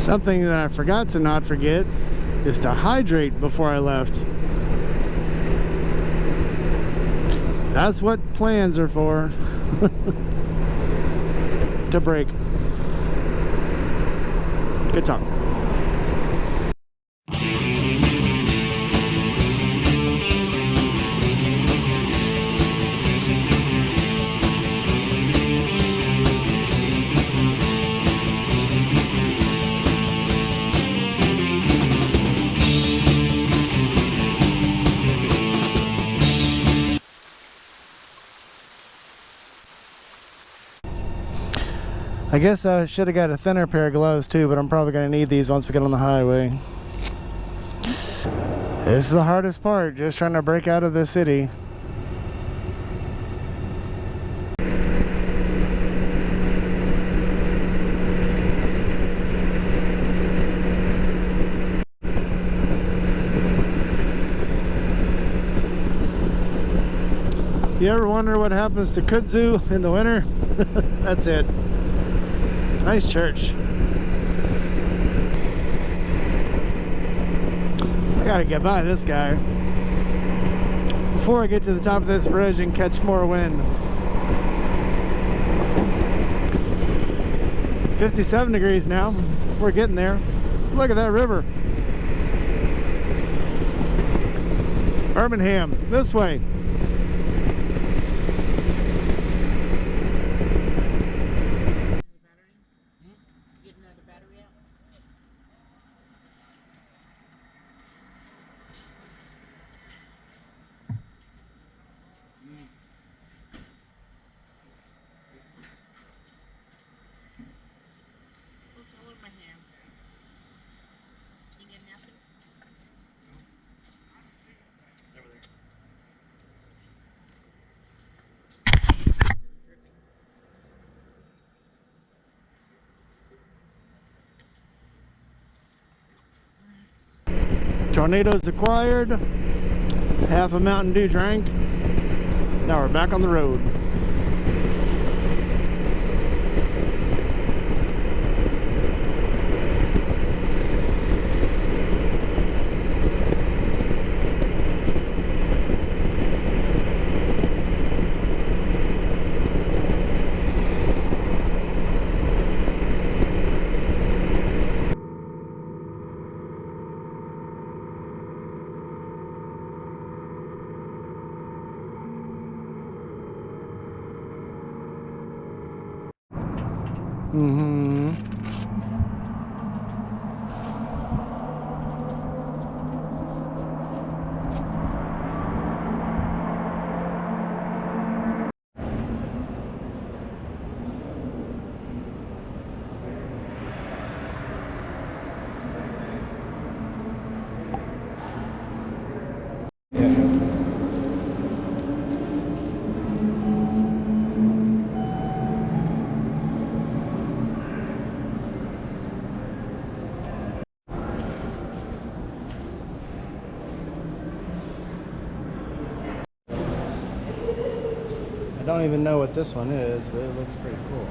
Something that I forgot to not forget is to hydrate before I left. That's what plans are for. To break. Good talk. I guess I should have got a thinner pair of gloves too, but I'm probably going to need these once we get on the highway. This is the hardest part, just trying to break out of the city. You ever wonder what happens to kudzu in the winter? That's it. Nice church. I gotta get by this guy before I get to the top of this bridge and catch more wind. 57 degrees now. We're getting there. Look at that river. Birmingham, this way. Tornadoes acquired, half a Mountain Dew drank. Now we're back on the road. I don't even know what this one is, but it looks pretty cool.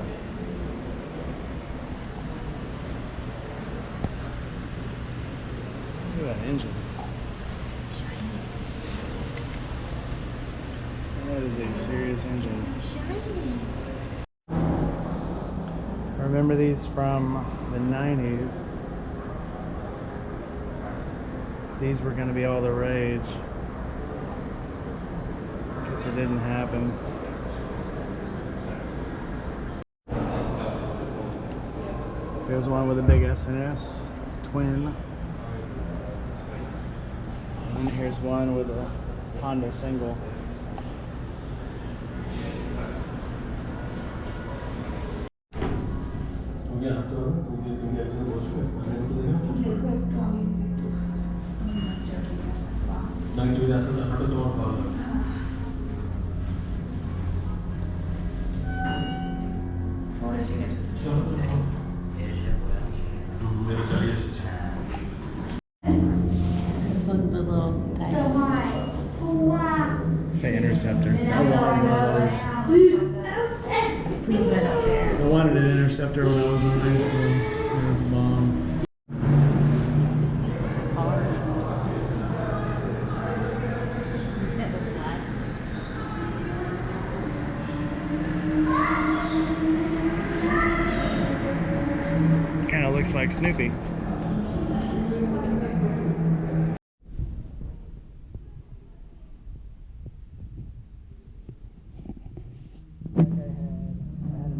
Look at that engine. That is a serious engine. I remember these from the 90s. These were going to be all the rage. Guess it didn't happen. There's one with a big S&S twin. And here's one with a Honda single. The Interceptors. I wanted one of those. Please went up there. I wanted an Interceptor when I was in high school. Mom. Kind of looks like Snoopy.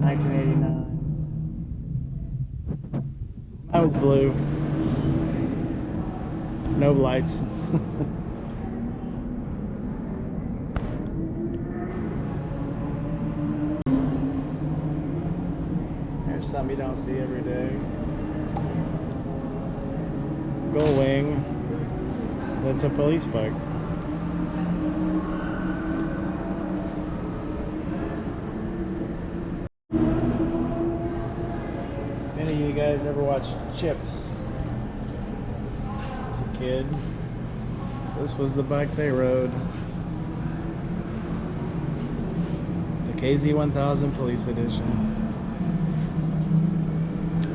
I had a 1989. I was blue. No lights. Here's something you don't see every day. Gull wing. That's a police bike. Any of you guys ever watched Chips as a kid? This was the bike they rode. The KZ1000 Police Edition.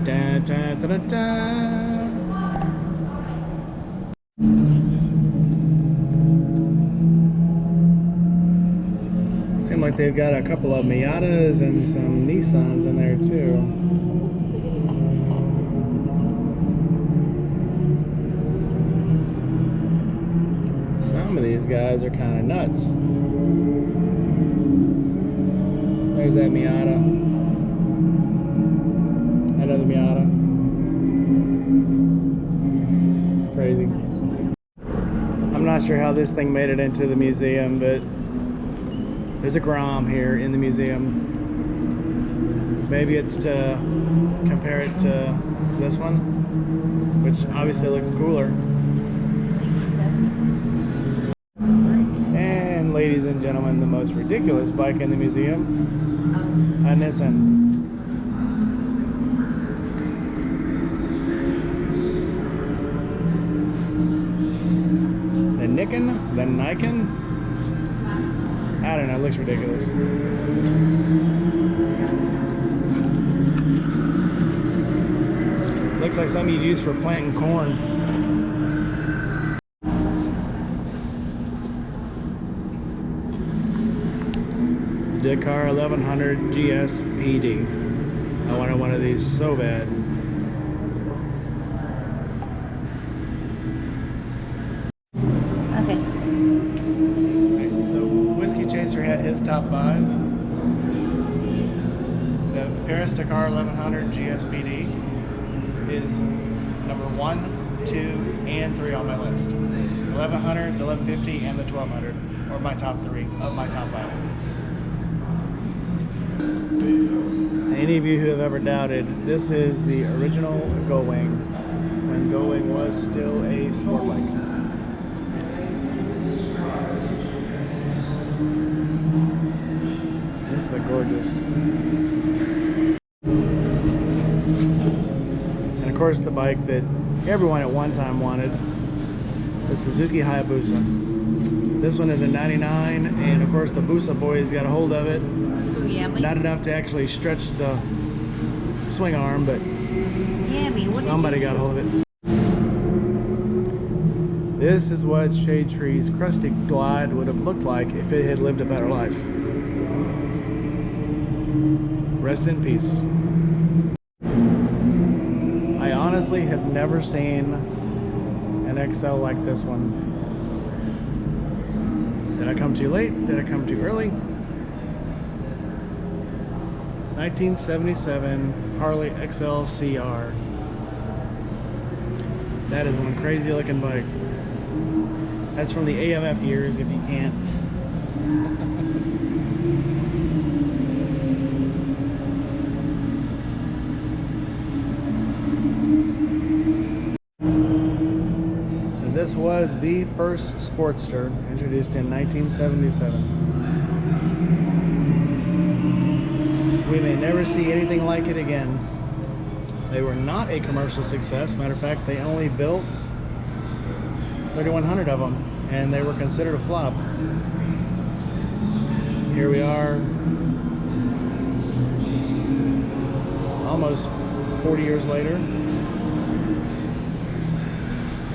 Da, da, da, da, da. Seem like they've got a couple of Miatas and some Nissans in there too. Some of these guys are kind of nuts. There's that Miata. Another Miata. Crazy. I'm not sure how this thing made it into the museum, but there's a Grom here in the museum. Maybe it's to compare it to this one, which obviously looks cooler. And ladies and gentlemen, the most ridiculous bike in the museum, a Nissan. The Nikon? I don't know, it looks ridiculous. Looks like something you'd use for planting corn. Dakar 1100 GS PD. I wanted one of these so bad. Okay. Had his top 5. The Paris Dakar 1100 GSPD is number 1, 2, and 3 on my list. 1100, the 1150, and the 1200 are my top 3 of my top 5. Any of you who have ever doubted, this is the original Gullwing when Gullwing was still a sport bike. This is gorgeous. And of course the bike that everyone at one time wanted, the Suzuki Hayabusa. This one is a 99, and of course the Busa boys got a hold of it. Not enough to actually stretch the swing arm, but somebody got a hold of it. This is what Shade Tree's Crusty Glide would have looked like if it had lived a better life. Rest in peace. I honestly have never seen an XL like this one. Did I come too late? Did I come too early? 1977 Harley Xlcr. That is one crazy looking bike. That's from the AMF years, if you can't. So this was the first Sportster introduced in 1977. We may never see anything like it again. They were not a commercial success. Matter of fact, they only built 3,100 of them, and they were considered a flop. Here we are, almost 40 years later,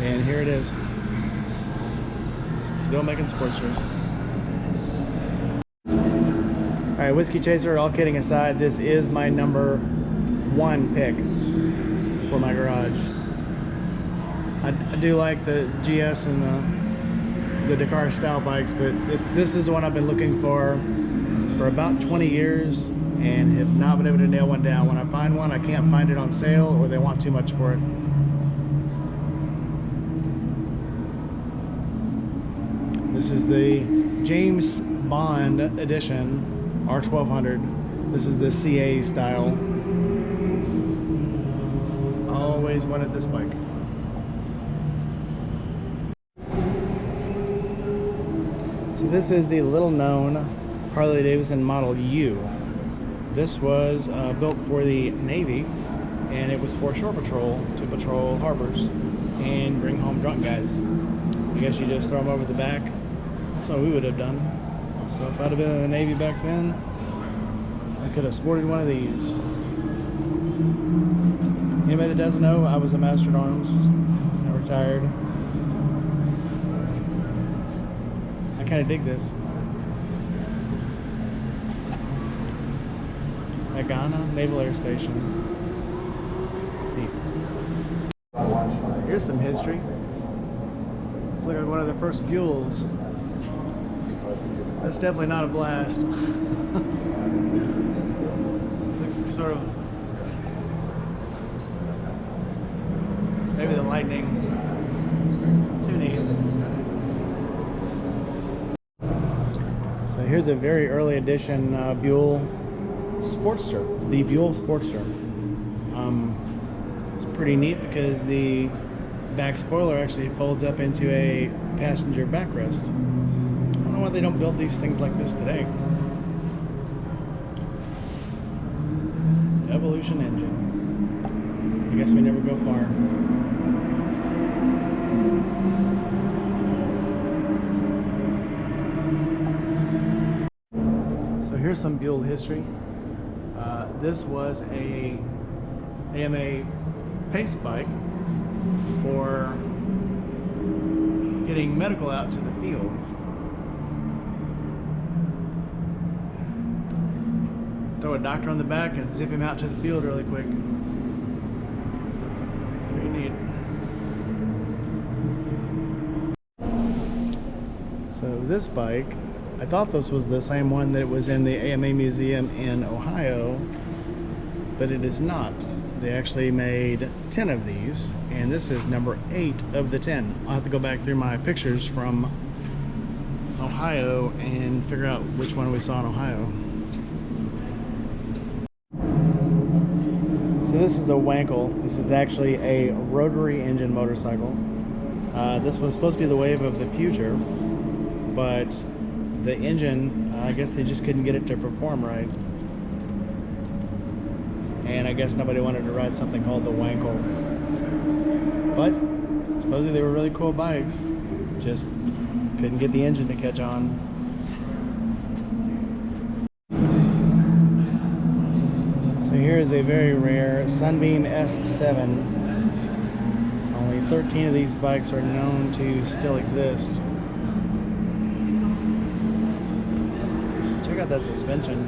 and here it is, still making Sportsters. All right, Whiskey Chaser, all kidding aside, this is my number 1 pick. for my garage. I do like the GS and the Dakar style bikes, but this is the one I've been looking for about 20 years and have not been able to nail one down. When I find one, I can't find it on sale or they want too much for it. This is the James Bond edition R1200. This is the CA style. Always wanted this bike. So this is the little known Harley-Davidson Model U. This was built for the Navy, and it was for shore patrol to patrol harbors and bring home drunk guys. I guess you just throw them over the back. That's what we would have done. So if I'd have been in the Navy back then, I could have sported one of these. Anybody that doesn't know, I was a Master at Arms. I retired. I kind of dig this. Ghana Naval Air Station. Neat. Here's some history. This looks like one of the first Buells. That's definitely not a blast. Looks like sort of maybe the lightning. Too neat. So here's a very early edition Buell Sportster, the Buell Sportster. It's pretty neat because the back spoiler actually folds up into a passenger backrest. I don't know why they don't build these things like this today. Evolution engine. I guess we never go far. So here's some Buell history. This was a AMA pace bike for getting medical out to the field. Throw a doctor on the back and zip him out to the field really quick. Pretty neat. So this bike, I thought this was the same one that was in the AMA Museum in Ohio, but it is not. They actually made 10 of these, and this is number 8 of the 10. I'll have to go back through my pictures from Ohio and figure out which one we saw in Ohio. So this is a Wankel. This is actually a rotary engine motorcycle. This was supposed to be the wave of the future, but the engine, I guess they just couldn't get it to perform right. And I guess nobody wanted to ride something called the Wankel. But supposedly they were really cool bikes. Just couldn't get the engine to catch on. So here is a very rare Sunbeam S7. Only 13 of these bikes are known to still exist. Check out that suspension.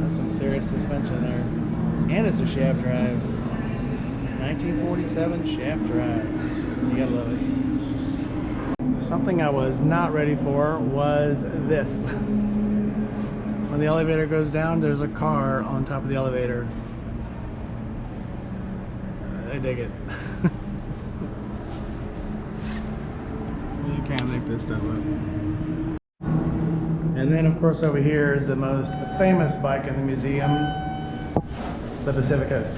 That's some serious suspension there. And it's a shaft drive. 1947 shaft drive. You gotta love it. Something I was not ready for was this. When the elevator goes down, there's a car on top of the elevator. I dig it. You can't make this stuff up. And then of course over here, the most famous bike in the museum, the Pacific Coast.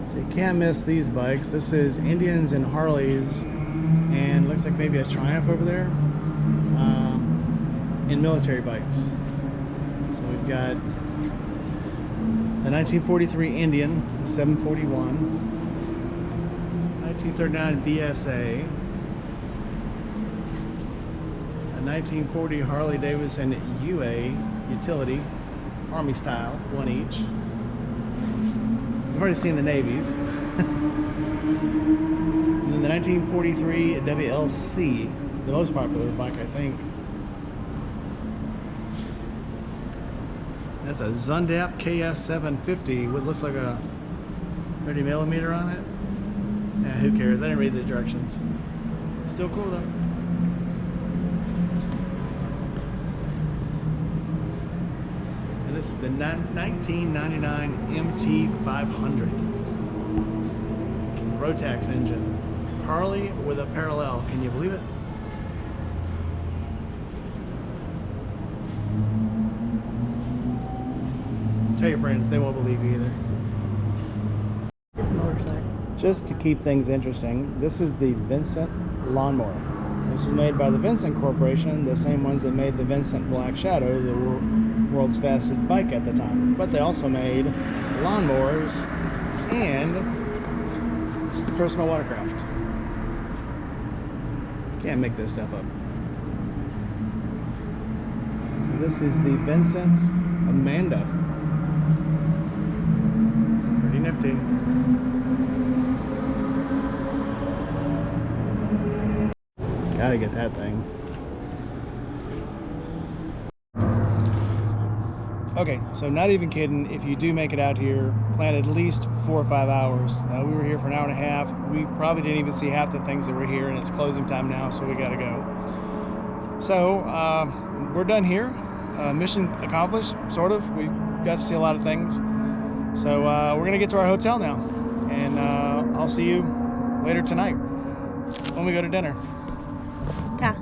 So you can't miss these bikes. This is Indians and Harleys, and looks like maybe a Triumph over there, in military bikes. So we've got the 1943 Indian, the 741, 1939 BSA, 1940 Harley-Davidson UA utility, Army style, one each. I've already seen the Navies. And then the 1943 WLC, the most popular bike, I think. That's a Zundap KS750 with looks like a 30mm on it. Yeah, who cares? I didn't read the directions. Still cool though. And this is the 1999 MT500. Rotax engine. Harley with a parallel. Can you believe it? Tell your friends, they won't believe you either. This motorcycle. Just to keep things interesting, this is the Vincent Lawnmower. This was made by the Vincent Corporation, the same ones that made the Vincent Black Shadow, the world's fastest bike at the time. But they also made lawnmowers and personal watercraft. Can't make this stuff up. So this is the Vincent Amanda. Pretty nifty. Gotta get that thing. Okay, so not even kidding, if you do make it out here, plan at least 4 or 5 hours. We were here for an hour and a half. We probably didn't even see half the things that were here, and it's closing time now, so we gotta go. So, we're done here. Mission accomplished, sort of. We got to see a lot of things. So, we're gonna get to our hotel now, and I'll see you later tonight when we go to dinner. Ta.